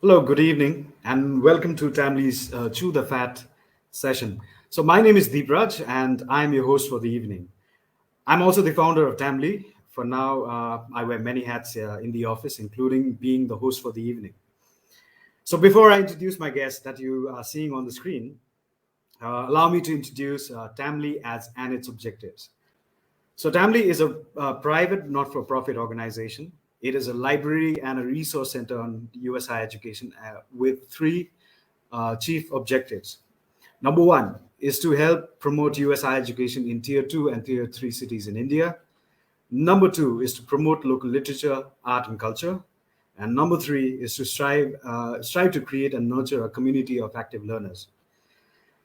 Hello, good evening, and welcome to TAmLI's Chew the Fat session. So, my name is Deepraj, and I'm your host for the evening. I'm also the founder of TAmLI. For now, I wear many hats in the office, including being the host for the evening. So, before I introduce my guest that you are seeing on the screen, allow me to introduce TAmLI as and its objectives. So, TAmLI is a private, not for profit organization. It is a library and a resource center on US higher education with three chief objectives. Number one is to help promote US higher education in tier two and tier three cities in India. Number two is to promote local literature, art, and culture. And number three is to strive to create and nurture a community of active learners.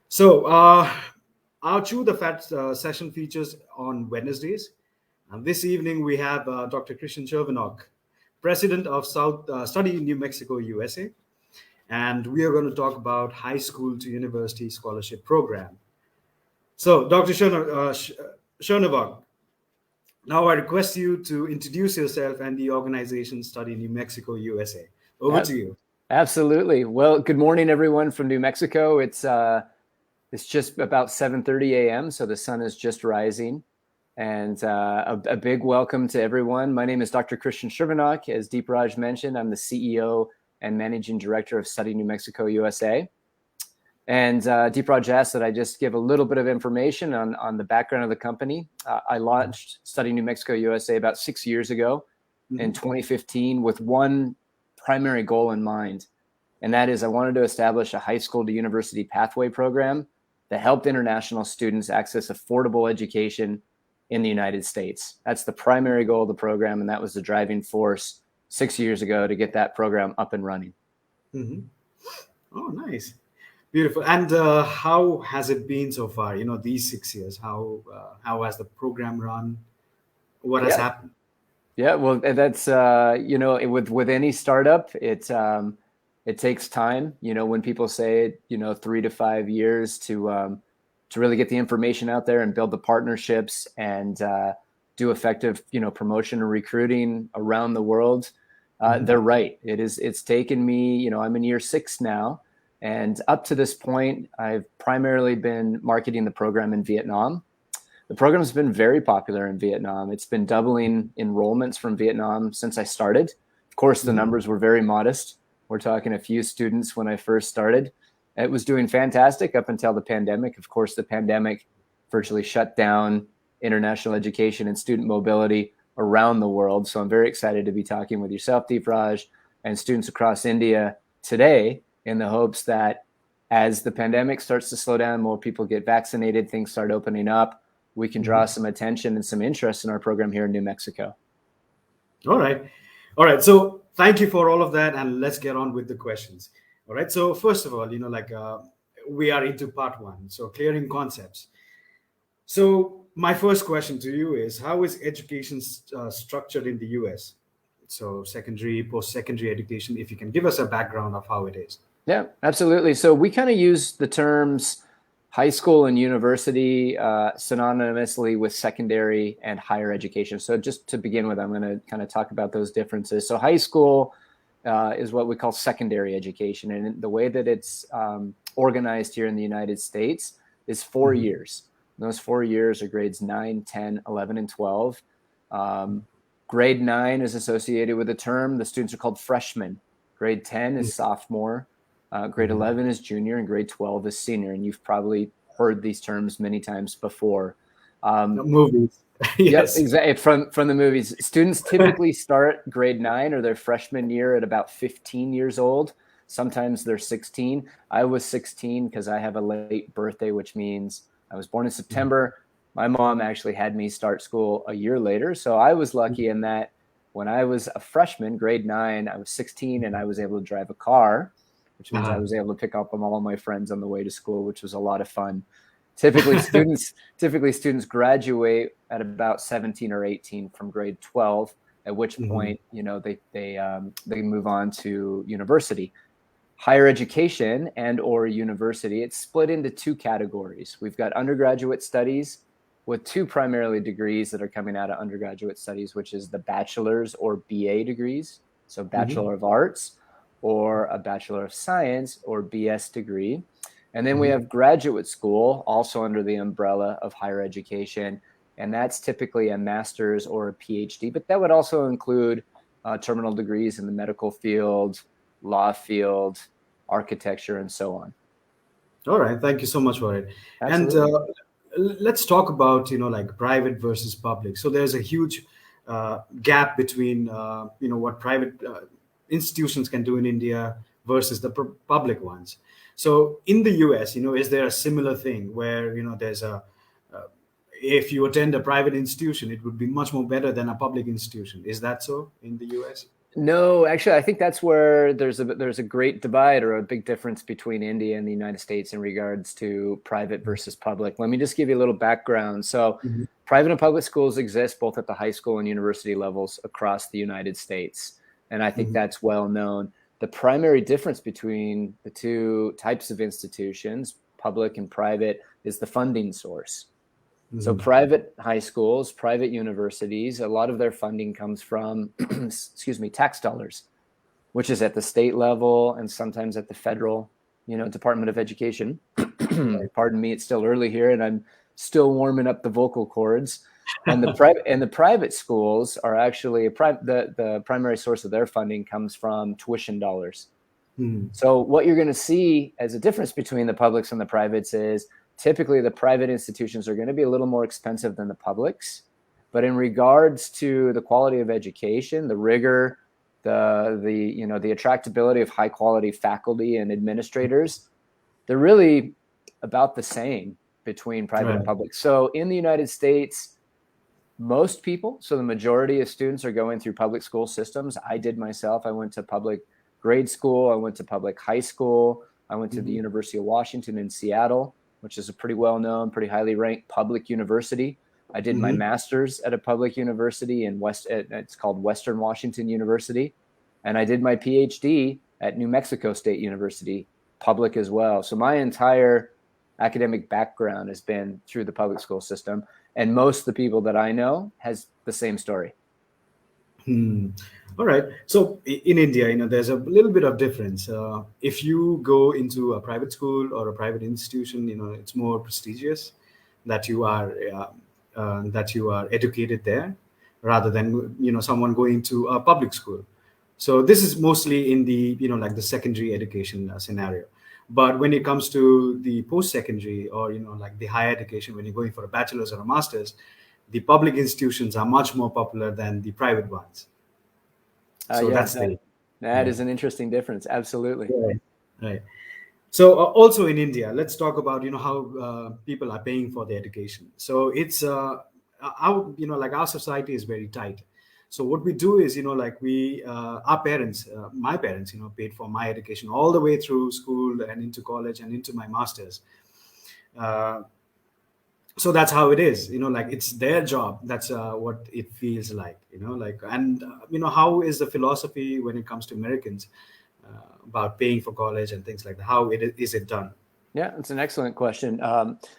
So, our Chew the Fat session features on Wednesdays. And this evening, we have Dr. Kristian Chervenock, president of South Study in New Mexico, USA. And we are going to talk about high school to university scholarship program. So, Dr. Chervenock, now I request you to introduce yourself and the organization Study in New Mexico, USA. Over Ab- to you. Absolutely. Well, good morning, everyone from New Mexico. It's just about 7:30 a.m., so the sun is just rising. And a big welcome to everyone. My name is Dr. Kristian Chervenock. As Deepraj mentioned, I'm the CEO and Managing Director of Study New Mexico, USA. And Deepraj asked that I just give a little bit of information on the background of the company. I launched Study New Mexico, USA about 6 years ago in 2015 with one primary goal in mind. And that is I wanted to establish a high school to university pathway program that helped international students access affordable education in the United States. That's the primary goal of the program, and that was the driving force 6 years ago to get that program up and running. Mm-hmm. Oh, nice. Beautiful. And how has it been so far? These 6 years. How has the program run? What has Yeah, happened? yeah. Well, that's with any startup, it takes time. When people say 3 to 5 years to really get the information out there and build the partnerships and do effective promotion and recruiting around the world. They're right. It's taken me. I'm in year 6 now, and up to this point, I've primarily been marketing the program in Vietnam. The program's been very popular in Vietnam. It's been doubling enrollments from Vietnam since I started. Of course, the numbers were very modest. We're talking a few students when I first started. It was doing fantastic up until the pandemic. Of course, the pandemic virtually shut down international education and student mobility around the world. So I'm very excited to be talking with yourself, Deepraj, and students across India today in the hopes that as the pandemic starts to slow down, more people get vaccinated, things start opening up, we can draw some attention and some interest in our program here in New Mexico. All right. All right. So thank you for all of that. And let's get on with the questions. All right. So, first of all, we are into part one. So, clearing concepts. So, my first question to you is how is education structured in the US? So, secondary, post secondary education, if you can give us a background of how it is. Yeah, absolutely. So we kind of use the terms high school and university synonymously with secondary and higher education. So just to begin with, I'm going to kind of talk about those differences. So high school is what we call secondary education. And the way that it's organized here in the United States is 4 years. And those 4 years are grades 9, 10, 11, and 12. Grade 9 is associated with the term. The students are called freshmen. Grade 10 is sophomore. Grade 11 is junior, and grade 12 is senior. And you've probably heard these terms many times before. Movies. Yep, Yes. exactly. From the movies. Students typically start grade 9 or their freshman year at about 15 years old. Sometimes they're 16. I was 16 because I have a late birthday, which means I was born in September. My mom actually had me start school a year later. So I was lucky in that when I was a freshman, grade 9, I was 16 and I was able to drive a car, which means I was able to pick up all of my friends on the way to school, which was a lot of fun. Typically, students graduate at about 17 or 18 from grade 12, at which point they move on to university. Higher education and or university, it's split into two categories. We've got undergraduate studies with two primarily degrees that are coming out of undergraduate studies, which is the bachelor's or BA degrees, so Bachelor of Arts, or a Bachelor of Science or BS degree. And then we Mhm. have graduate school, also under the umbrella of higher education. And that's typically a master's or a PhD, but that would also include terminal degrees in the medical field, law field, architecture, and so on. All right, thank you so much for it. And Absolutely. let's talk about like private versus public. So there's a huge gap between what private institutions can do in India versus the public ones. So in the US, is there a similar thing where there's a if you attend a private institution, it would be much more better than a public institution. Is that so in the US? No, actually, I think that's where there's a great divide or a big difference between India and the United States in regards to private versus public. Let me just give you a little background. So, Mhm. private and public schools exist both at the high school and university levels across the United States, and I think Mhm. that's well known. The primary difference between the two types of institutions, public and private, is the funding source. So Mhm. private high schools, private universities, a lot of their funding comes from, excuse me, tax dollars, which is at the state level and sometimes at the federal, Department of Education. Right. Pardon me, it's still early here, and I'm still warming up the vocal cords. And the private schools are actually the primary source of their funding comes from tuition dollars. Mhm. So what you're going to see as a difference between the publics and the privates is typically the private institutions are going to be a little more expensive than the publics. But in regards to the quality of education, the rigor, the attractability of high quality faculty and administrators, they're really about the same between private and Right. public. So in the United States, most people, so the majority of students are going through public school systems. I did myself. I went to public grade school. I went to public high school. I went to the Mhm. University of Washington in Seattle, which is a pretty well-known, pretty highly ranked public university. I did my Mhm. master's at a public university in it's called Western Washington University. And I did my PhD at New Mexico State University, public as well. So my entire academic background has been through the public school system, and most of the people that I know has the same story. Hmm. All right. So in India, there's a little bit of difference. If you go into a private school or a private institution, it's more prestigious that you are educated there, rather than someone going to a public school. So this is mostly in the like the secondary education scenario. But when it comes to the post-secondary or like the higher education, when you're going for a bachelor's or a master's, the public institutions are much more popular than the private ones. So Yeah, that's that the that yeah. is an interesting difference. Absolutely. Right. Right. So also in India, let's talk about how people are paying for the education. So it's our like our society is very tight. So what we do is like we our parents, my parents, paid for my education all the way through school and into college and into my masters. Uh, so that's how it is, like it's their job. That's what it feels like, like. And how is the philosophy when it comes to Americans about paying for college and things like that? How is it done? Yeah, it's an excellent question.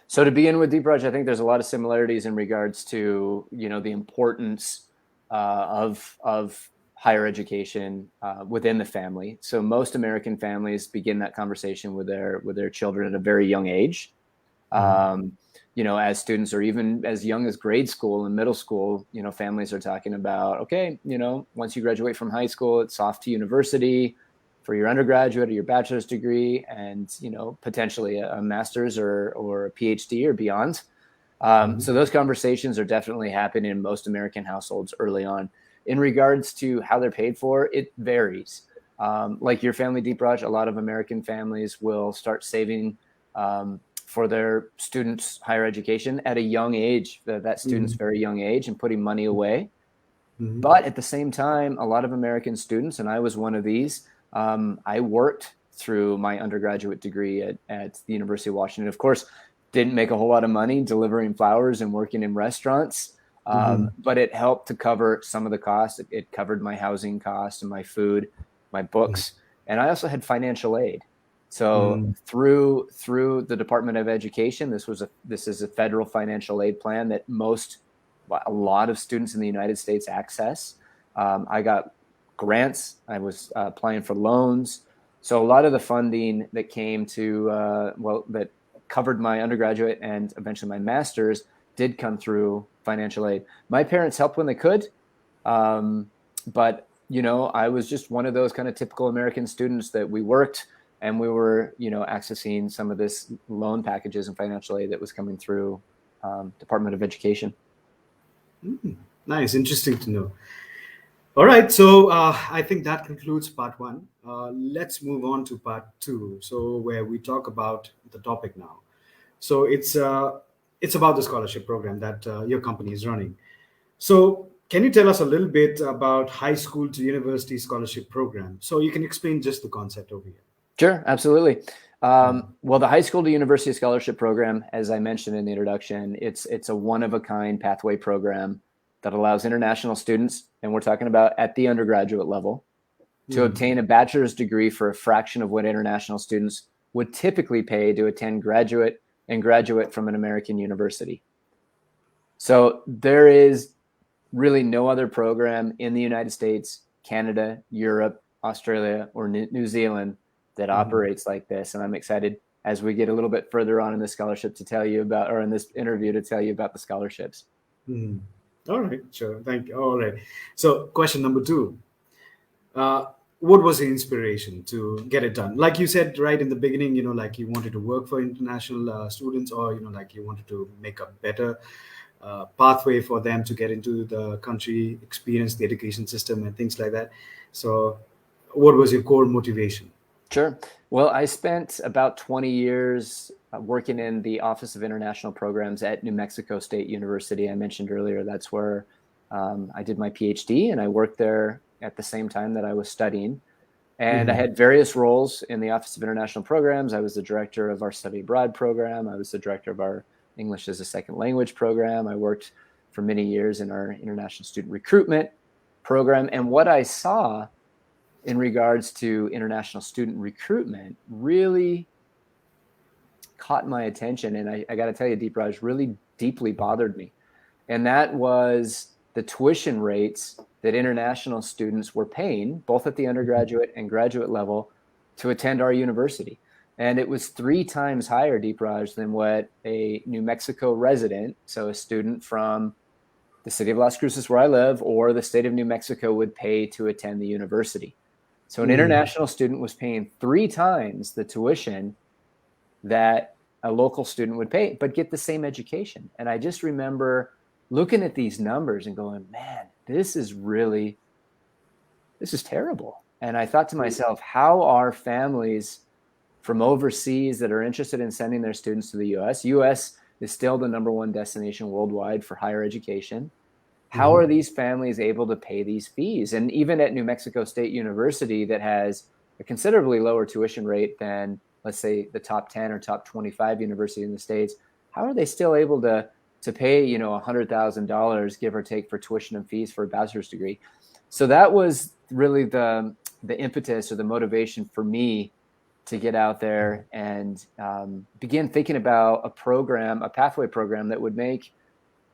So to begin with, Deepraj, I think there's a lot of similarities in regards to the importance of higher education within the family. So most American families begin that conversation with their children at a very young age. Mhm. Um, as students or even as young as grade school and middle school, families are talking about, okay, once you graduate from high school, it's off to university for your undergraduate or your bachelor's degree, and potentially a master's or a PhD or beyond. Mhm. So those conversations are definitely happening in most American households early on. In regards to how they're paid for, it varies. Like your family, Deep Raj, a lot of American families will start saving for their students' higher education at a young age, that student's Mhm. very young age, and putting money away. Mhm. But at the same time, a lot of American students, and I was one of these, I worked through my undergraduate degree at the University of Washington. Of course, didn't make a whole lot of money delivering flowers and working in restaurants, Mhm. but it helped to cover some of the costs. It covered my housing costs and my food, my books, and I also had financial aid. So Mhm. through the Department of Education, this is a federal financial aid plan that a lot of students in the United States access. I got grants. I was applying for loans. So a lot of the funding that came to, that covered my undergraduate and eventually my master's did come through financial aid. My parents helped when they could. But, I was just one of those kind of typical American students that we worked and we were, accessing some of this loan packages and financial aid that was coming through Department of Education. Nice. Interesting to know. All right. So I think that concludes part one. Let's move on to part two. So where we talk about the topic now. So it's about the scholarship program that your company is running. So can you tell us a little bit about high school to university scholarship program? So you can explain just the concept over here. Sure, absolutely. Well, the high school to university scholarship program, as I mentioned in the introduction, it's a one-of-a-kind pathway program that allows international students, and we're talking about at the undergraduate level, to obtain a bachelor's degree for a fraction of what international students would typically pay to attend graduate from an American university. So there is really no other program in the United States, Canada, Europe, Australia, or New Zealand that operates like this. And I'm excited as we get a little bit further on in this scholarship to tell you about, or in this interview to tell you about the scholarships. All right, sure. Thank you. All right. So question number two. What was the inspiration to get it done? Like you said right in the beginning, like you wanted to work for international students, or, like you wanted to make a better pathway for them to get into the country, experience the education system and things like that. So what was your core motivation? Sure. Well, I spent about 20 years working in the Office of International Programs at New Mexico State University. I mentioned earlier, that's where I did my PhD, and I worked there at the same time that I was studying. And I had various roles in the Office of International Programs. I was the director of our study abroad program. I was the director of our English as a second language program. I worked for many years in our international student recruitment program. And what I saw in regards to international student recruitment really caught my attention. And I got to tell you, Deepraj, really deeply bothered me. And that was the tuition rates that international students were paying, both at the undergraduate and graduate level, to attend our university. And it was 3 times higher, Deepraj, than what a New Mexico resident, so a student from the city of Las Cruces where I live, or the state of New Mexico, would pay to attend the university. So an international student was paying 3 times the tuition that a local student would pay, but get the same education. And I just remember looking at these numbers and going, man, this is terrible. And I thought to myself, how are families from overseas that are interested in sending their students to the U.S. is still the #1 destination worldwide for higher education. How are these families able to pay these fees? And even at New Mexico State University, that has a considerably lower tuition rate than, let's say, the top 10 or top 25 university in the States, how are they still able to pay, $100,000, give or take, for tuition and fees for a bachelor's degree? So that was really the impetus or the motivation for me to get out there and begin thinking about a pathway program that would make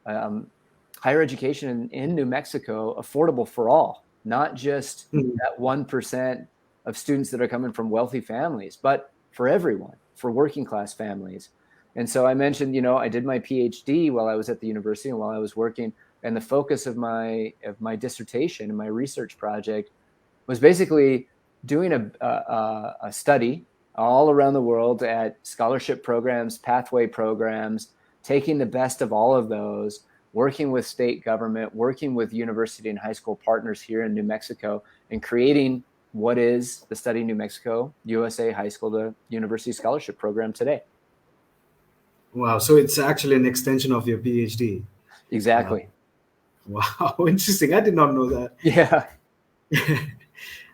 higher education in New Mexico affordable for all, not just that 1% of students that are coming from wealthy families, but for everyone, for working class families. And so I mentioned, I did my PhD while I was at the university and while I was working, and the focus of my dissertation and my research project was basically doing a study all around the world at scholarship programs, pathway programs, taking the best of all of those, working with state government, working with university and high school partners here in New Mexico, and creating what is the Study New Mexico USA High School to University Scholarship Program today. Wow. So it's actually an extension of your PhD. Exactly. Wow. Interesting. I did not know that. Yeah.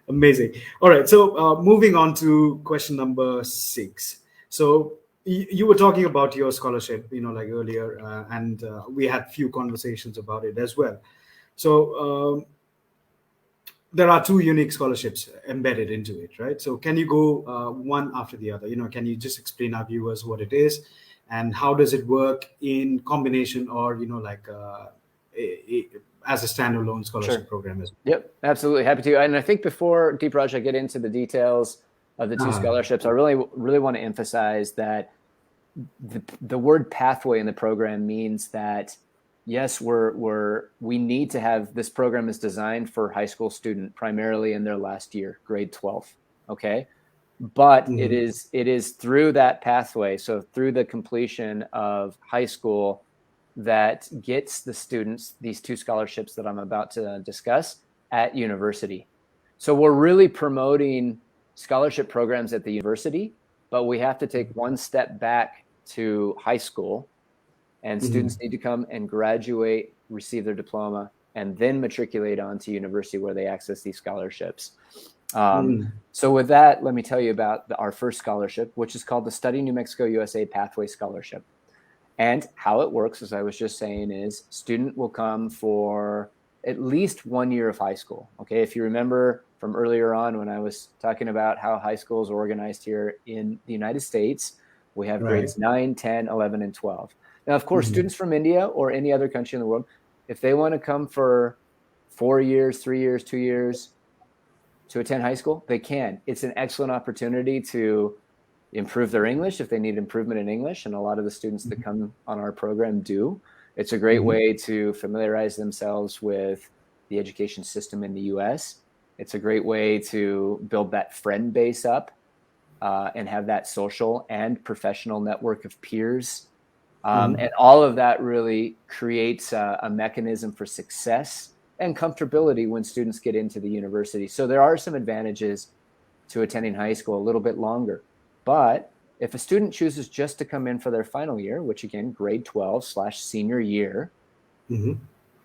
Amazing. All right. So moving on to question number 6. So you were talking about your scholarship, like earlier, and we had few conversations about it as well. So there are 2 unique scholarships embedded into it, right? So can you go one after the other? Can you just explain our viewers what it is and how does it work in combination, or as a standalone scholarship Sure. program as well. Yep, absolutely. Happy to. And I think before, Deepraj, I get into the details of the two scholarships, I really want to emphasize that the word pathway in the program means that, yes, we need to have, this program is designed for high school student primarily in their last year, grade 12. Okay. But it is through that pathway, so through the completion of high school, that gets the students these two scholarships that I'm about to discuss at university. So we're really promoting scholarship programs at the university, but we have to take one step back to high school, and students need to come and graduate, receive their diploma, and then matriculate on to university where they access these scholarships. So with that, let me tell you about our first scholarship, which is called the Study New Mexico USA Pathway Scholarship. And how it works, as I was just saying, is student will come for at least 1 year of high school. Okay, if you remember from earlier on when I was talking about how high school is organized here in the United States, we have grades 9, 10, 11, and 12. Now, of course, students from India or any other country in the world, if they want to come for 4 years, 3 years, 2 years to attend high school, they can. It's an excellent opportunity to improve their English if they need improvement in English, and a lot of the students that come on our program do. It's a great way to familiarize themselves with the education system in the US. It's a great way to build that friend base up and have that social and professional network of peers. And all of that really creates a mechanism for success and comfortability when students get into the university. So there are some advantages to attending high school a little bit longer. But if a student chooses just to come in for their final year, which again, grade 12/senior year,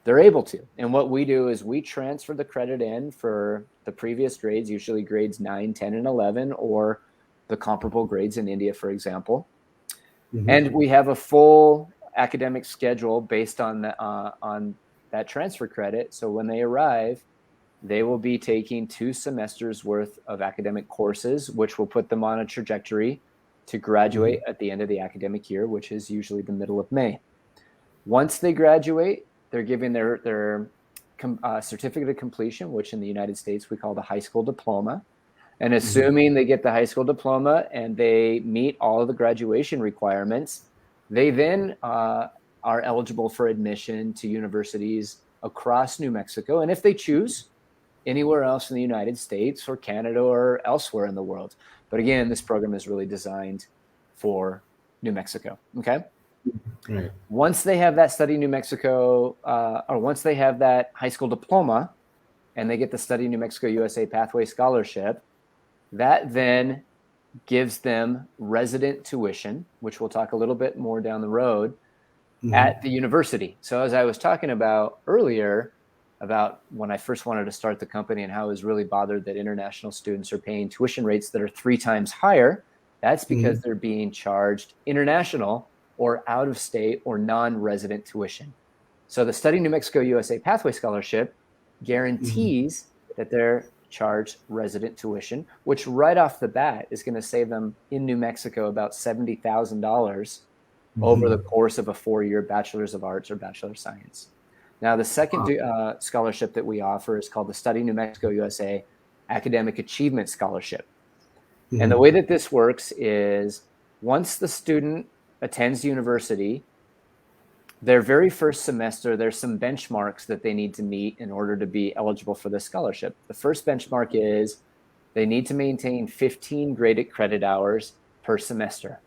they're able to. And what we do is we transfer the credit in for the previous grades, usually grades 9, 10, and 11, or the comparable grades in India, for example. And we have a full academic schedule based on that transfer credit. So when they arrive, they will be taking 2 semesters worth of academic courses, which will put them on a trajectory to graduate at the end of the academic year, which is usually the middle of May. Once they graduate, they're given their certificate of completion, which in the United States we call the high school diploma. And assuming they get the high school diploma and they meet all of the graduation requirements, they then are eligible for admission to universities across New Mexico. And if they choose, anywhere else in the United States or Canada or elsewhere in the world. But again, this program is really designed for New Mexico. Okay. Right. Once they have that Study New Mexico, or once they have that high school diploma and they get the Study New Mexico USA Pathway Scholarship, that then gives them resident tuition, which we'll talk a little bit more down the road at the university. So as I was talking about earlier, about when I first wanted to start the company and how I was really bothered that international students are paying tuition rates that are 3 times higher, that's because they're being charged international or out of state or non-resident tuition. So the Study New Mexico USA Pathway Scholarship guarantees that they're charged resident tuition, which right off the bat is going to save them in New Mexico about $70,000 over the course of a 4-year Bachelor's of Arts or Bachelor of Science. Now, the second scholarship that we offer is called the Study New Mexico USA Academic Achievement Scholarship. And the way that this works is once the student attends university, their very first semester, there's some benchmarks that they need to meet in order to be eligible for this scholarship. The first benchmark is they need to maintain 15 graded credit hours per semester.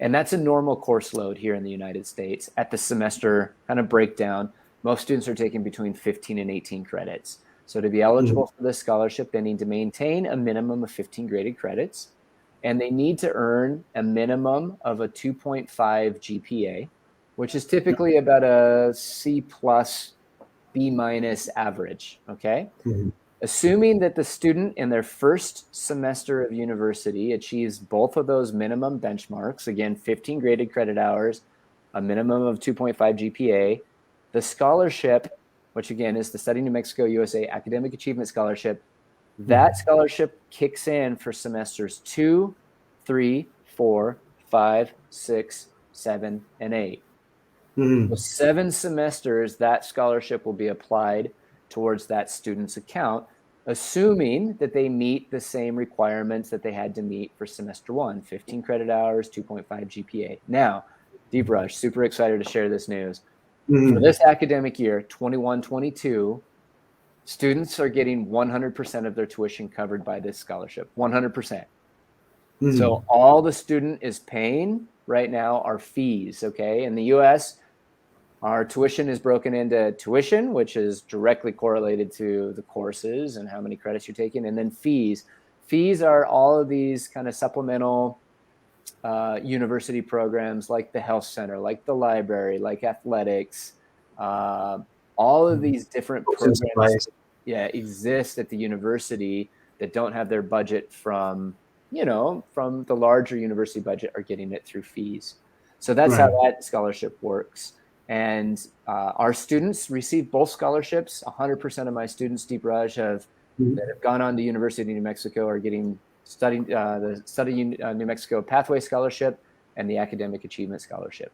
And that's a normal course load here in the United States. At the semester kind of breakdown, most students are taking between 15 and 18 credits. So to be eligible for this scholarship, they need to maintain a minimum of 15 graded credits, and they need to earn a minimum of a 2.5 GPA, which is typically about a C plus, B minus average, okay? Assuming that the student in their first semester of university achieves both of those minimum benchmarks, again, 15 graded credit hours, a minimum of 2.5 GPA, the scholarship, which again is the Study New Mexico USA Academic Achievement Scholarship, that scholarship kicks in for semesters 2, 3, 4, 5, 6, 7, and 8. Mhm. So 7 semesters, that scholarship will be applied towards that student's account, assuming that they meet the same requirements that they had to meet for semester one, 15 credit hours, 2.5 GPA. Now, Deep Rush, super excited to share this news. For Mhm. this academic year, 21-22, students are getting 100% of their tuition covered by this scholarship, 100%. Mhm. So all the student is paying right now are fees, okay? In the US, our tuition is broken into tuition, which is directly correlated to the courses and how many credits you're taking, and then fees. Fees are all of these kind of supplemental university programs like the health center, like the library, like athletics. Uh, all of these different Books and programs, supplies. yeah, exist at the university that don't have their budget from, from the larger university budget are getting it through fees. So that's how Right. that scholarship works. And our students receive both scholarships. 100% of my students, Deep Raj, that have gone on to University of New Mexico are getting the Study New Mexico Pathway Scholarship and the Academic Achievement Scholarship.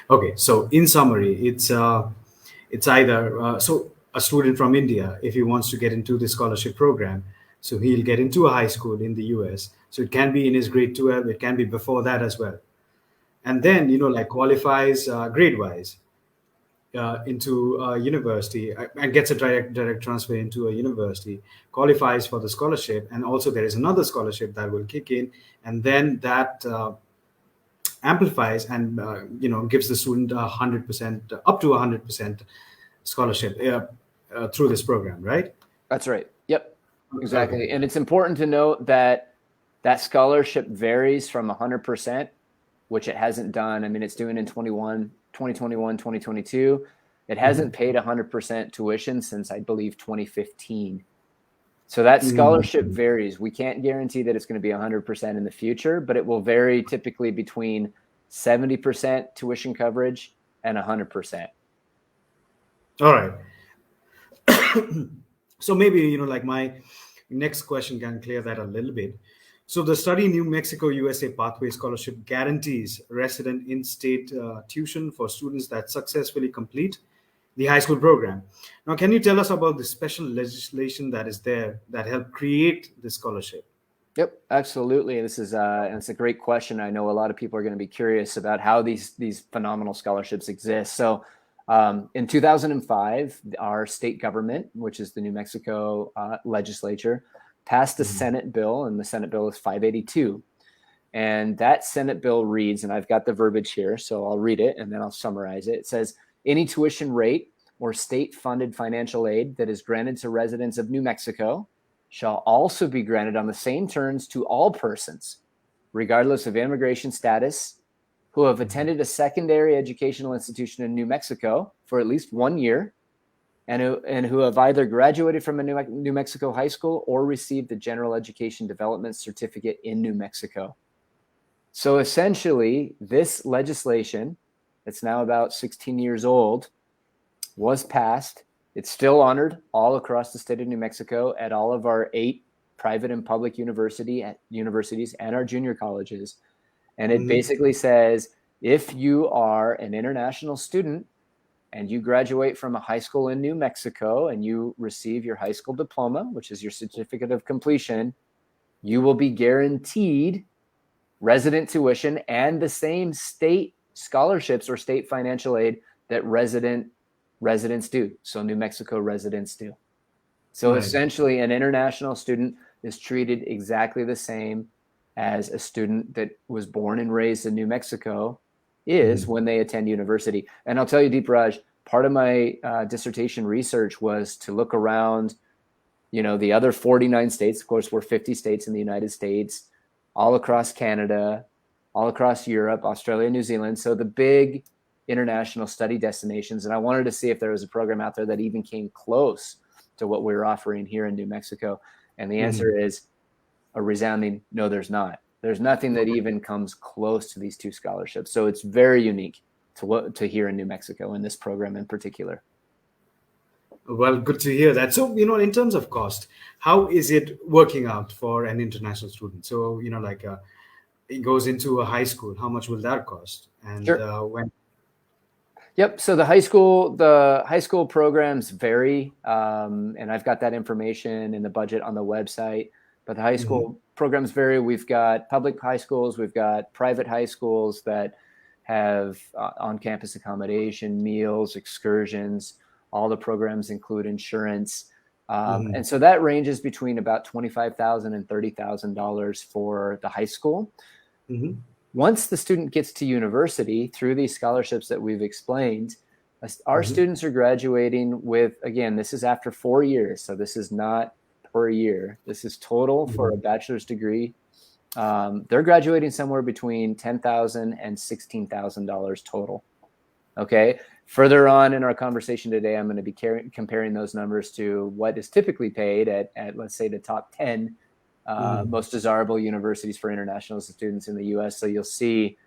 Okay, so in summary, it's either so a student from India, if he wants to get into the scholarship program, so he'll get into a high school in the US. So it can be in his grade 12, it can be before that as well, and then like qualifies grade wise into a university and gets a direct transfer into a university, qualifies for the scholarship, and also there is another scholarship that will kick in, and then that amplifies and gives the student 100% up to 100% scholarship through this program, right? That's right. Yep, Okay. exactly. And it's important to note that that scholarship varies from 100%, which it hasn't done. I mean, it's doing in 2021, 2022. It Mhm. hasn't paid 100% tuition since, I believe, 2015. So that Mhm. scholarship varies. We can't guarantee that it's going to be 100% in the future, but it will vary typically between 70% tuition coverage and 100%. All right. So maybe like my next question can clear that a little bit. So the Study New Mexico USA Pathway Scholarship guarantees resident in-state tuition for students that successfully complete the high school program. Now, can you tell us about the special legislation that is there that helped create the scholarship? Yep, absolutely. This is and it's a great question. I know a lot of people are going to be curious about how these phenomenal scholarships exist. So, in 2005, our state government, which is the New Mexico legislature, passed a Mhm. Senate bill, and the Senate bill is 582. And that Senate bill reads, and I've got the verbiage here, so I'll read it and then I'll summarize it. It says, any tuition rate or state funded financial aid that is granted to residents of New Mexico shall also be granted on the same terms to all persons, regardless of immigration status, who have attended a secondary educational institution in New Mexico for at least 1 year and who have either graduated from a New Mexico high school or received the general education development certificate in New Mexico. So essentially, this legislation, that's now about 16 years old, was passed. It's still honored all across the state of New Mexico at all of our 8 private and public universities and our junior colleges. And it Mhm. basically says if you are an international student and you graduate from a high school in New Mexico and you receive your high school diploma, which is your certificate of completion, you will be guaranteed resident tuition and the same state scholarships or state financial aid that residents do. So New Mexico residents do. So Right. essentially, an international student is treated exactly the same as a student that was born and raised in New Mexico is Mhm. when they attend university. And I'll tell you, Deep Raj, part of my dissertation research was to look around, the other 49 states. Of course, we're 50 states in the United States, all across Canada, all across Europe, Australia, New Zealand. So the big international study destinations. And I wanted to see if there was a program out there that even came close to what we were offering here in New Mexico. And the Mhm. answer is a resounding no, there's not. There's nothing that even comes close to these 2 scholarships. So it's very unique to here in New Mexico in this program in particular. Well, good to hear that. So, in terms of cost, how is it working out for an international student? So, it goes into a high school, how much will that cost? And Sure. when? Yep. So the high school programs vary, and I've got that information in the budget on the website. But the high Mhm, school programs vary. We've got public high schools, we've got private high schools that have on-campus accommodation, meals, excursions. All the programs include insurance, mhm, and so that ranges between about $25,000 and $30,000 for the high school. mhm, Once the student gets to university through these scholarships that we've explained, our mhm, students are graduating with, again, this is after 4 years. So this is not per year. This is total for a mhm. bachelor's degree. They're graduating somewhere between $10,000 and $16,000 total. Okay. Further on in our conversation today, I'm going to be comparing those numbers to what is typically paid at let's say, the top 10 Mhm. most desirable universities for international students in the U.S. So you'll see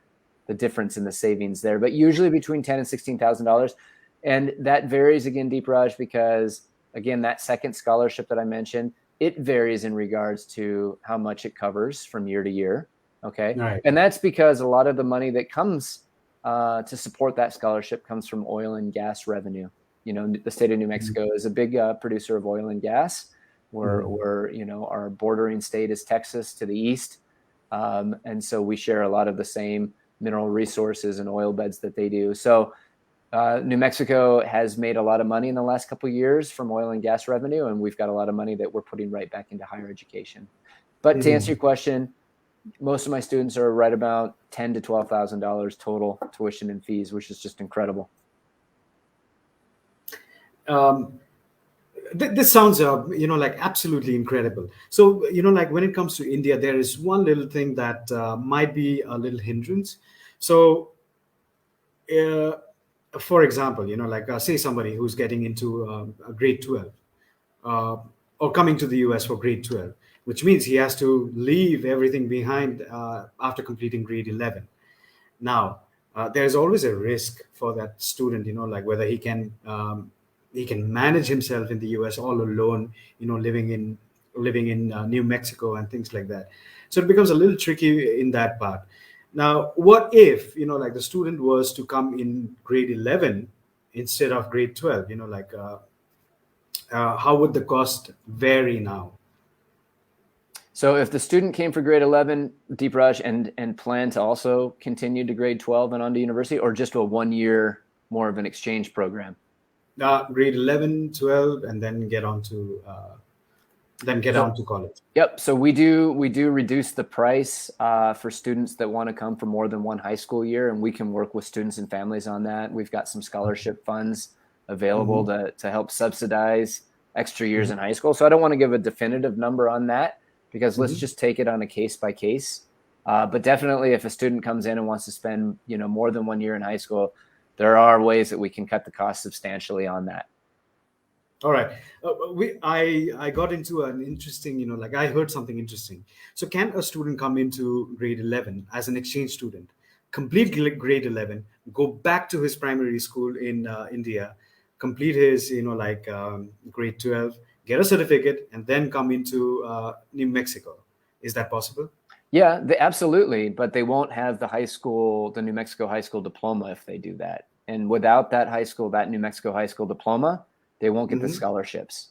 the difference in the savings there, but usually between $10,000 and $16,000, and that varies again, Deep Raj, because again, that second scholarship that I mentioned, it varies in regards to how much it covers from year to year. Okay, Right. and that's because a lot of the money that comes to support that scholarship comes from oil and gas revenue. The state of New Mhm, Mexico is a big producer of oil and gas. We're, mhm, we're, our bordering state is Texas to the east. And so we share a lot of the same mineral resources and oil beds that they do. So New Mexico has made a lot of money in the last couple of years from oil and gas revenue, and we've got a lot of money that we're putting right back into higher education. But to answer mhm. your question, most of my students are right about $10,000 to $12,000 total tuition and fees, which is just incredible. Um, this sounds, like absolutely incredible. So, like when it comes to India, there is one little thing that might be a little hindrance. So, uh, for example, like say somebody who's getting into a grade 12, uh, or coming to the US for grade 12, which means he has to leave everything behind after completing grade 11. Now, there's always a risk for that student, like whether he can manage himself in the US all alone, living in New Mexico and things like that. So it becomes a little tricky in that part. Now, what if, like the student was to come in grade 11 instead of grade 12, how would the cost vary now? So if the student came for grade 11, Deep Raj, and plan to also continue to grade 12 and on to university, or just a 1 year more of an exchange program? Grade 11, 12, and then get So on to college. yep. So we do reduce the price for students that want to come for more than one high school year, and we can work with students and families on that. We've got some scholarship funds available Mhm, to help subsidize extra years mhm, in high school. So I don't want to give a definitive number on that because let's mhm. just take it on a case by case. But definitely, if a student comes in and wants to spend more than 1 year in high school, there are ways that we can cut the cost substantially on that. All right. I got into an interesting, like I heard something interesting. So can a student come into grade 11 as an exchange student, complete grade 11, go back to his primary school in India, complete his, grade 12, get a certificate, and then come into New Mexico? Is that possible? Yeah, absolutely, but they won't have the New Mexico high school diploma if they do that. And without that New Mexico high school diploma, they won't get the Hmm. scholarships.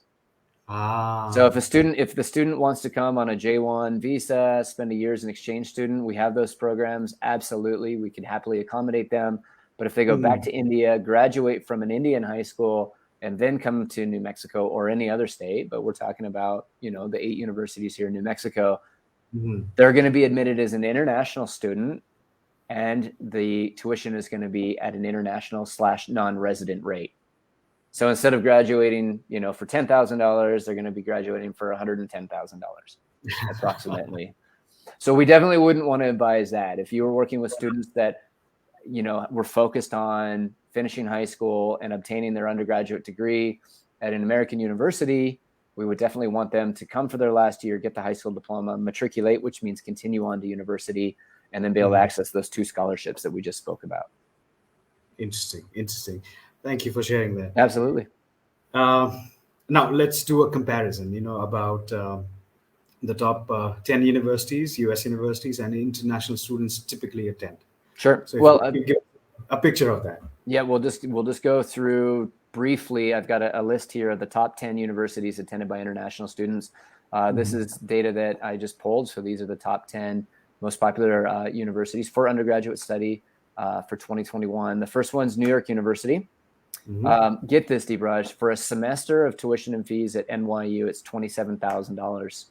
So Ah. if the student wants to come on a J1 visa, spend a year as an exchange student, we have those programs. Absolutely, we can happily accommodate them. But if they go back Mhm. to India, graduate from an Indian high school, and then come to New Mexico or any other state, but we're talking about, the 8 universities here in New Mexico, Mhm. they're going to be admitted as an international student, and the tuition is going to be at an international / non-resident rate. So instead of graduating, for $10,000, they're going to be graduating for $110,000 approximately. So we definitely wouldn't want to advise that. If you were working with students that, were focused on finishing high school and obtaining their undergraduate degree at an American university, we would definitely want them to come for their last year, get the high school diploma, matriculate, which means continue on to university, and then be able to Mhm. access those two scholarships that we just spoke about. Interesting. Interesting. Thank you for sharing that. Absolutely. Uh, Now let's do a comparison. About the top 10 universities, US universities, and international students typically attend. Sure. So if Well, you give a picture of that. yeah, we'll just go through briefly. I've got a list here of the top 10 universities attended by international students. This is data that I just pulled. So these are the top 10 most popular universities for undergraduate study for 2021. The first one's New York University. Get this, Deepraj, for a semester of tuition and fees at NYU, it's $27,000,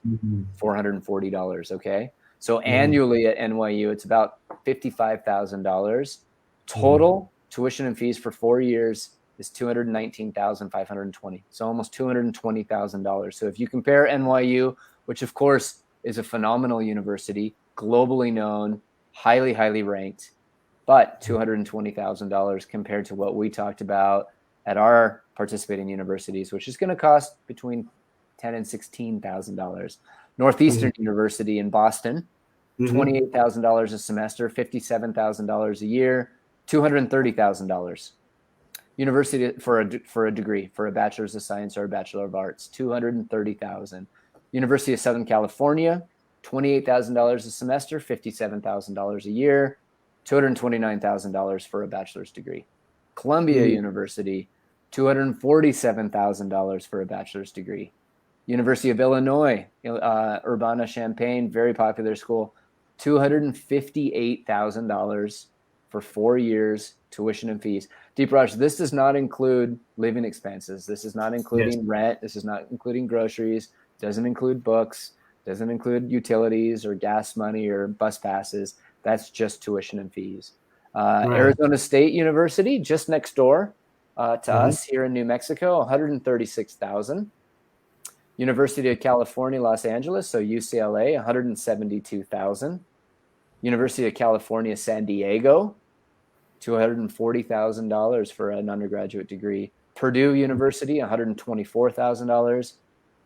$440. Okay. So annually at NYU, it's about $55,000. Total tuition and fees for 4 years is $219,520. So almost $220,000. So if you compare NYU, which of course is a phenomenal university, globally known, highly, highly ranked, but $220,000 compared to what we talked about at our participating universities, which is going to cost between $10,000 and $16,000. Northeastern University in Boston, $28,000 a semester, $57,000 a year, $230,000. University for a degree, for a bachelor's of science or a bachelor of arts, $230,000. University of Southern California, $28,000 a semester, $57,000 a year, $229,000 for a bachelor's degree. Columbia University, $247,000 for a bachelor's degree. University of Illinois, Urbana-Champaign, very popular school, $258,000 for 4 years, tuition and fees. Deepraj, this does not include living expenses. This is not including rent. This is not including groceries. Doesn't include books. Doesn't include utilities or gas money or bus passes. That's just tuition and fees. Arizona State University, just next door to us here in New Mexico, $136,000. University of California, Los Angeles, so UCLA, $172,000. University of California, San Diego, $240,000 for an undergraduate degree. Purdue University, $124,000,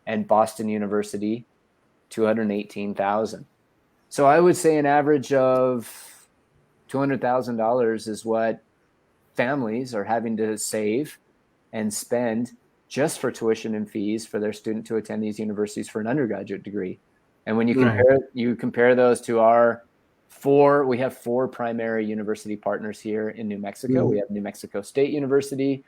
and Boston University, $218,000. So I would say an average of $200,000 is what families are having to save and spend just for tuition and fees for their student to attend these universities for an undergraduate degree. And when you compare those to we have 4 primary university partners here in New Mexico. We have New Mexico State University,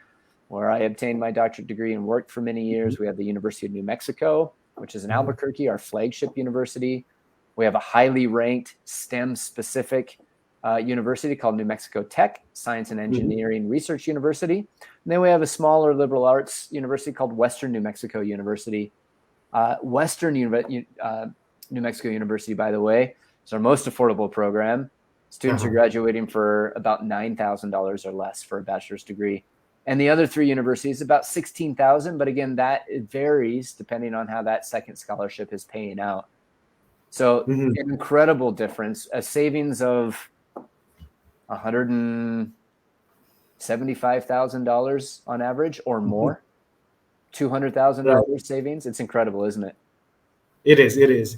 where I obtained my doctorate degree and worked for many years. We have the University of New Mexico, which is in Albuquerque, our flagship university. We have a highly ranked STEM-specific university called New Mexico Tech, Science and Engineering Research University. And then we have a smaller liberal arts university called Western New Mexico University. New Mexico University, by the way, is our most affordable program. Students are graduating for about $9,000 or less for a bachelor's degree. And the other 3 universities, about $16,000. But again, it varies depending on how that second scholarship is paying out. So an incredible difference, a savings of $175,000 on average or more, $200,000 savings. It's incredible, isn't it? It is.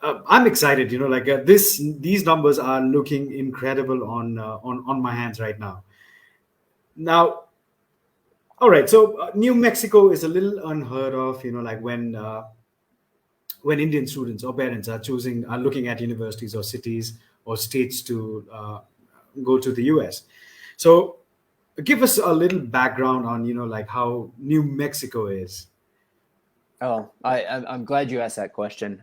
I'm excited. These numbers are looking incredible on my hands right now. Now, all right. So New Mexico is a little unheard of. When Indian students or parents are looking at universities or cities or states to go to the US. So give us a little background on, how New Mexico is. Oh, I'm glad you asked that question.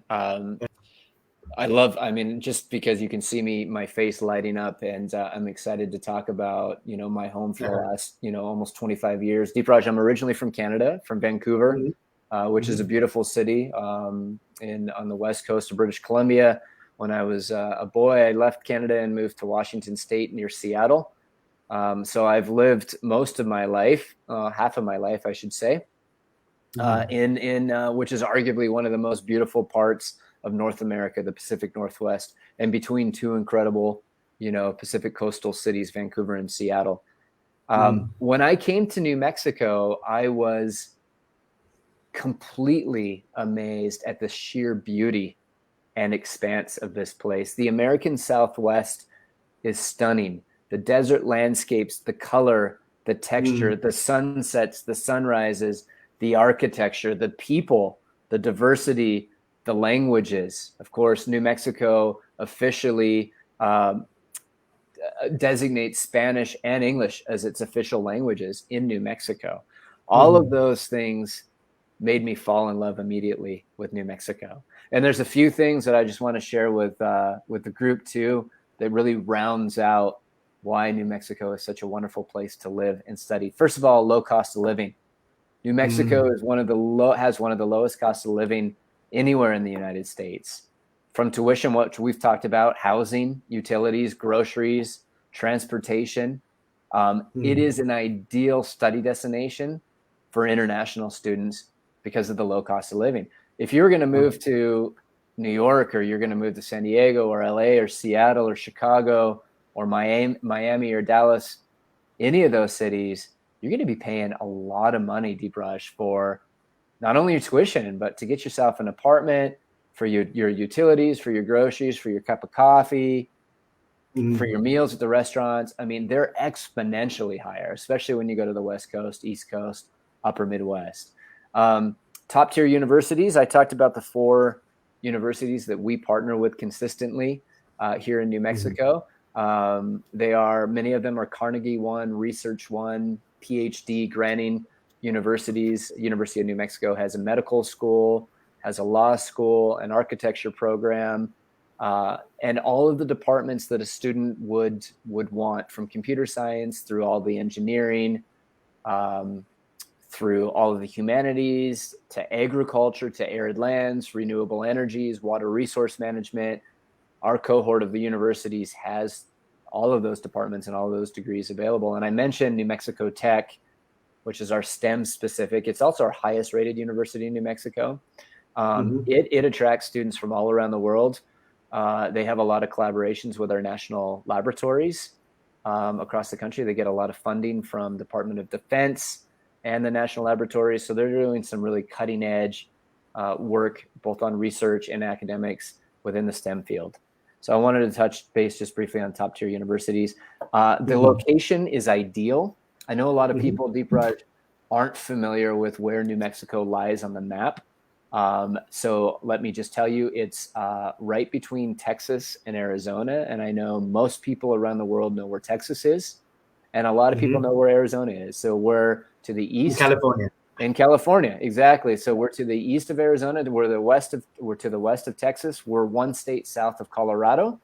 Just because you can see my face lighting up, and I'm excited to talk about, my home for the last, almost 25 years. Deepraj, I'm originally from Canada, from Vancouver, which is a beautiful city on the west coast of British Columbia. When I was a boy, I left Canada and moved to Washington State near Seattle. So I've lived most of my life, half of my life, I should say, in which is arguably one of the most beautiful parts of North America, the Pacific Northwest, and between 2 incredible, Pacific coastal cities, Vancouver and Seattle. When I came to New Mexico, I was completely amazed at the sheer beauty and expanse of this place. The American Southwest is stunning. The desert landscapes, the color, the texture, the sunsets, the sunrises, the architecture, the people, the diversity The languages, of course, New Mexico officially designates Spanish and English as its official languages in New Mexico. All of those things made me fall in love immediately with New Mexico. And there's a few things that I just want to share with the group too that really rounds out why New Mexico is such a wonderful place to live and study. First of all, low cost of living. New Mexico is has one of the lowest costs of living anywhere in the United States. From tuition, what we've talked about, housing, utilities, groceries, transportation. It is an ideal study destination for international students because of the low cost of living. If you're going to move to New York, or you're going to move to San Diego or LA or Seattle or Chicago or Miami or Dallas, any of those cities, you're going to be paying a lot of money, Deepraj, for not only your tuition, but to get yourself an apartment, for your utilities, for your groceries, for your cup of coffee, for your meals at the restaurants. I mean, they're exponentially higher, especially when you go to the West Coast, East Coast, Upper Midwest. Top tier universities. I talked about the 4 universities that we partner with consistently here in New Mexico. Many of them are Carnegie One, Research One, PhD granting universities. University of New Mexico has a medical school, has a law school, an architecture program, and all of the departments that a student would want, from computer science through all the engineering, through all of the humanities, to agriculture, to arid lands, renewable energies, water resource management. Our cohort of the universities has all of those departments and all of those degrees available. And I mentioned New Mexico Tech, which is our STEM specific. It's also our highest rated university in New Mexico. It attracts students from all around the world. They have a lot of collaborations with our national laboratories across the country. They get a lot of funding from Department of Defense and the national laboratories. So they're doing some really cutting edge work, both on research and academics within the STEM field. So I wanted to touch base just briefly on top tier universities. The location is ideal. I know a lot of people, Deepraj, aren't familiar with where New Mexico lies on the map. So let me just tell you, it's right between Texas and Arizona. And I know most people around the world know where Texas is, and a lot of people know where Arizona is. So we're to the east. In California, exactly. So we're to the east of Arizona. We're to the west of Texas. We're one state south of Colorado.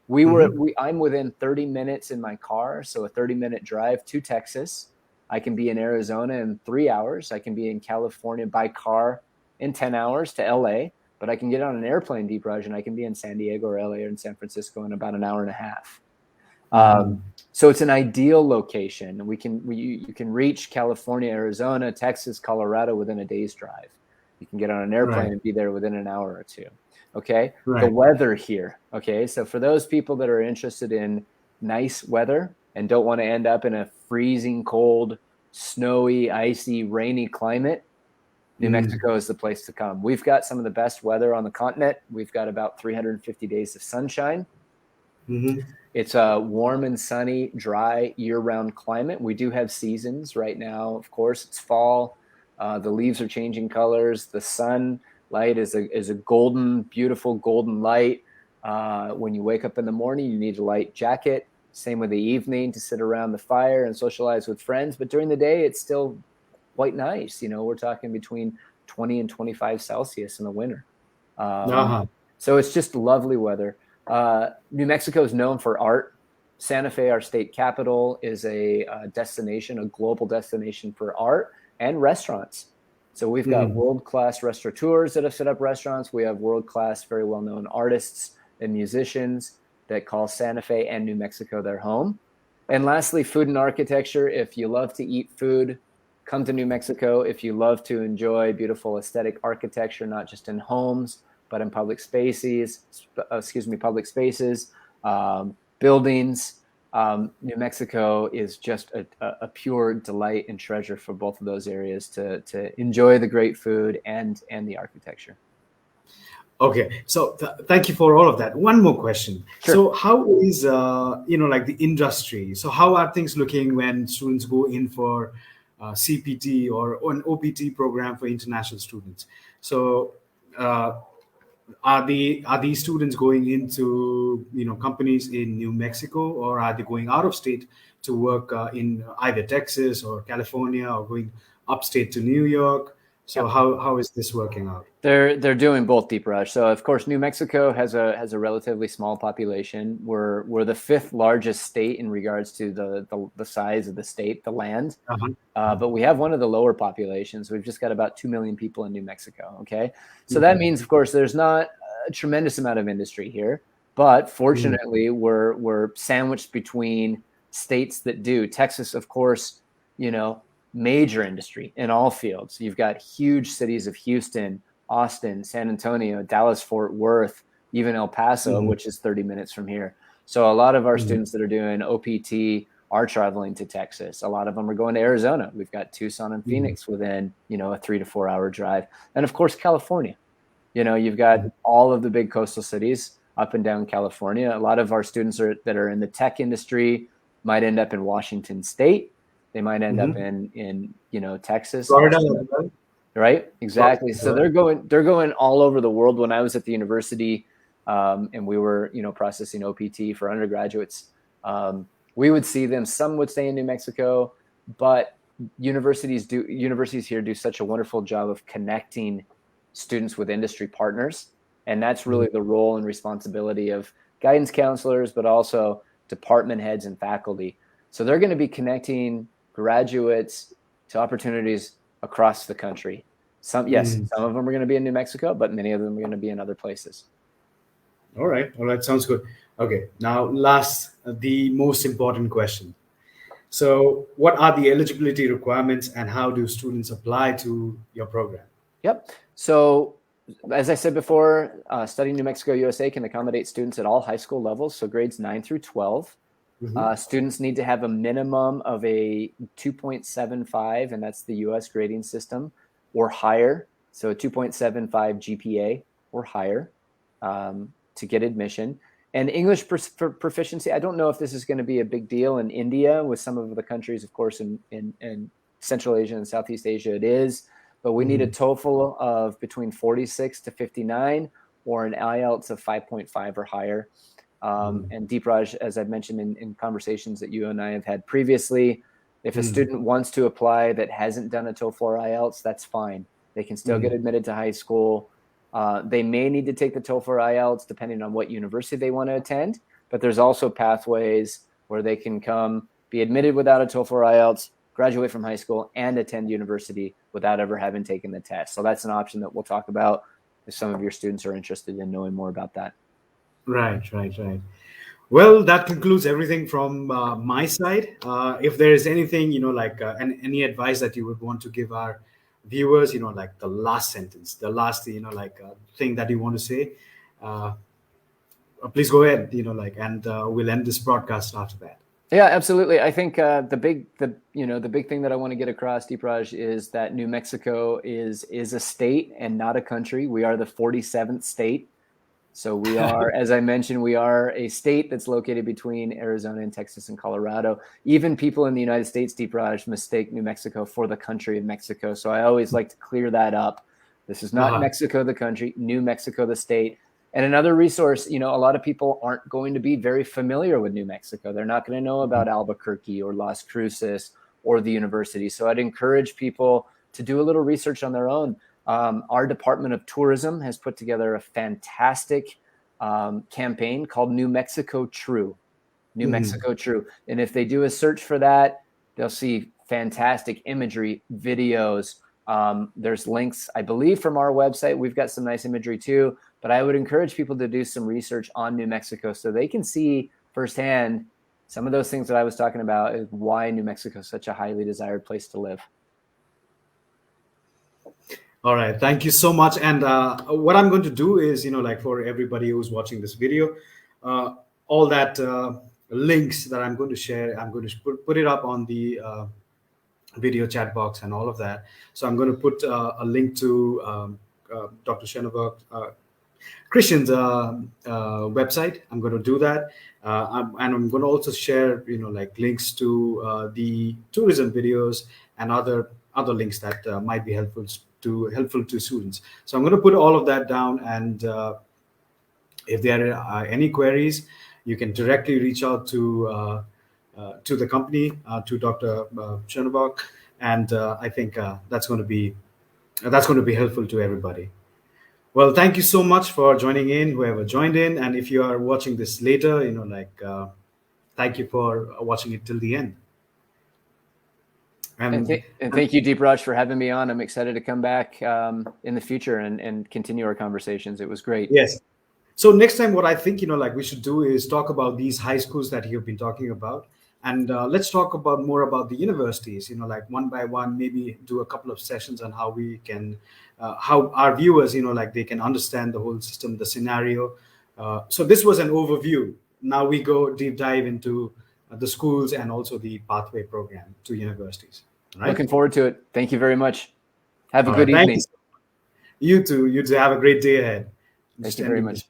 I'm within 30 minutes in my car, so a 30-minute drive to Texas. I can be in Arizona in 3 hours. I can be in California by car in 10 hours to LA, but I can get on an airplane, Deepraj, and I can be in San Diego or LA or in San Francisco in about an hour and a half. So it's an ideal location. You can reach California, Arizona, Texas, Colorado within a day's drive. You can get on an airplane and be there within an hour or two. Okay. The weather here. Okay. So for those people that are interested in nice weather and don't want to end up in a freezing cold, snowy, icy, rainy climate, New Mexico is the place to come. We've got some of the best weather on the continent. We've got about 350 days of sunshine. It's a warm and sunny, dry, year-round climate. We do have seasons right now. Of course, it's fall. The leaves are changing colors. The sunlight is a golden, beautiful golden light. When you wake up in the morning, you need a light jacket. Same with the evening to sit around the fire and socialize with friends. But during the day, it's still quite nice. We're talking between 20 and 25 Celsius in the winter. So it's just lovely weather. New Mexico is known for art. Santa Fe, our state capital, is a destination, a global destination for art and restaurants. So we've got world-class restaurateurs that have set up restaurants. We have world-class, very well-known artists and musicians that call Santa Fe and New Mexico their home. And lastly, food and architecture. If you love to eat food, come to New Mexico. If you love to enjoy beautiful aesthetic architecture, not just in homes, but in public spaces, buildings. New Mexico is just a pure delight and treasure for both of those areas to enjoy the great food and the architecture. Okay, so thank you for all of that. One more question. Sure. So how is like the industry? So how are things looking when students go in for CPT or an OPT program for international students? So are these students going into companies in New Mexico, or are they going out of state to work in either Texas or California, or going upstate to New York? So Yep. how is this working out? They're doing both, Deep Rush. So of course, New Mexico has a relatively small population. We're the fifth largest state in regards to the size of the state, the land. Uh-huh. But we have one of the lower populations. We've just got about 2 million people in New Mexico. Okay, so that Mhm. means, of course, there's not a tremendous amount of industry here, but Mhm. fortunately, we're sandwiched between states that do. Texas, of course, major industry in all fields. You've got huge cities of Houston, Austin, San Antonio, Dallas, Fort Worth, even El Paso, Mhm. which is 30 minutes from here. So a lot of our Mhm. students that are doing OPT are traveling to Texas. A lot of them are going to Arizona. We've got Tucson and Mhm. Phoenix within, a 3 to 4 hour drive. And of course, California. You've got all of the big coastal cities up and down California. A lot of our students that are in the tech industry might end up in Washington State. They might end up Mhm. in Texas, Florida Austin, as well. right? Florida Exactly. as So well. they're going all over the world. When I was at the university, and we were processing OPT for undergraduates, we would see them. Some would stay in New Mexico, but universities here do such a wonderful job of connecting students with industry partners, and that's Mhm. really the role and responsibility of guidance counselors, but also department heads and faculty. So they're going to be connecting graduates to opportunities across the country. Yes, Mhm. some of them are going to be in New Mexico, but many of them are going to be in other places. All right, sounds good. Okay, now last, the most important question. So, what are the eligibility requirements, and how do students apply to your program? Yep. So, as I said before, studying New Mexico USA can accommodate students at all high school levels, so grades 9 through 12. Mhm. Students need to have a minimum of a 2.75, and that's the US grading system, or higher. So, a 2.75 GPA or higher, to get admission. And English proficiency, I don't know if this is going to be a big deal in India. With some of the countries, of course, in Central Asia and Southeast Asia, it is. But we need a Mhm. TOEFL of between 46 to 59, or an IELTS of 5.5 or higher. Mhm. And Deepraj, as I've mentioned in conversations that you and I have had previously, if a Mhm. student wants to apply that hasn't done a TOEFL or IELTS, that's fine. They can still get Mhm. admitted to high school. They may need to take the TOEFL or IELTS depending on what university they want to attend, but there's also pathways where they can come, be admitted without a TOEFL or IELTS, graduate from high school, and attend university without ever having taken the test. So that's an option that we'll talk about if some of your students are interested in knowing more about that. Right, right, right. Well, that concludes everything from my side. If there is anything, like any advice that you would want to give our viewers, like the last sentence, the last, like thing that you want to say, uh, please go ahead, and we'll end this broadcast after that. Yeah, absolutely. I think the big thing that I want to get across, Deepraj, is that New Mexico is a state and not a country. We are the 47th state. So we are, as I mentioned, we are a state that's located between Arizona and Texas and Colorado. Even people in the United States, Deepraj, mistake New Mexico for the country of Mexico. So I always like to clear that up. This is not Uh-huh. Mexico, the country, New Mexico, the state. And another resource, a lot of people aren't going to be very familiar with New Mexico. They're not going to know about Albuquerque or Las Cruces or the university. So I'd encourage people to do a little research on their own. Our Department of Tourism has put together a fantastic campaign called New Mexico True. New Mhm. Mexico True. And if they do a search for that, they'll see fantastic imagery, videos. There's links, I believe, from our website. We've got some nice imagery too. But I would encourage people to do some research on New Mexico so they can see firsthand some of those things that I was talking about, is why New Mexico is such a highly desired place to live. All right, thank you so much. And what I'm going to do is, like for everybody who's watching this video, uh, all that links that I'm going to share, I'm going to put it up on the video chat box and all of that. So I'm going to put a link to Dr. Chervenock, Christian's website. I'm going to do that, and I'm going to also share, like links to the tourism videos and other links that might be helpful helpful to students. So I'm going to put all of that down, and if there are any queries, you can directly reach out to the company, to Dr. Chervenock, and I think that's going to be helpful to everybody. Well, thank you so much for joining in, whoever joined in, and if you are watching this later, thank you for watching it till the end. And thank you, Deep Raj, for having me on. I'm excited to come back in the future and continue our conversations. It was great. Yes. So next time, what I think we should do is talk about these high schools that you've been talking about, and let's talk about more about the universities. Like one by one, maybe do a couple of sessions on how we can, how our viewers, they can understand the whole system, the scenario. So this was an overview. Now we go deep dive into the schools and also the pathway program to universities. Right? Looking forward to it. Thank you very much. Have a All good right, evening. you too. You too. Have a great day ahead. Thank you very much.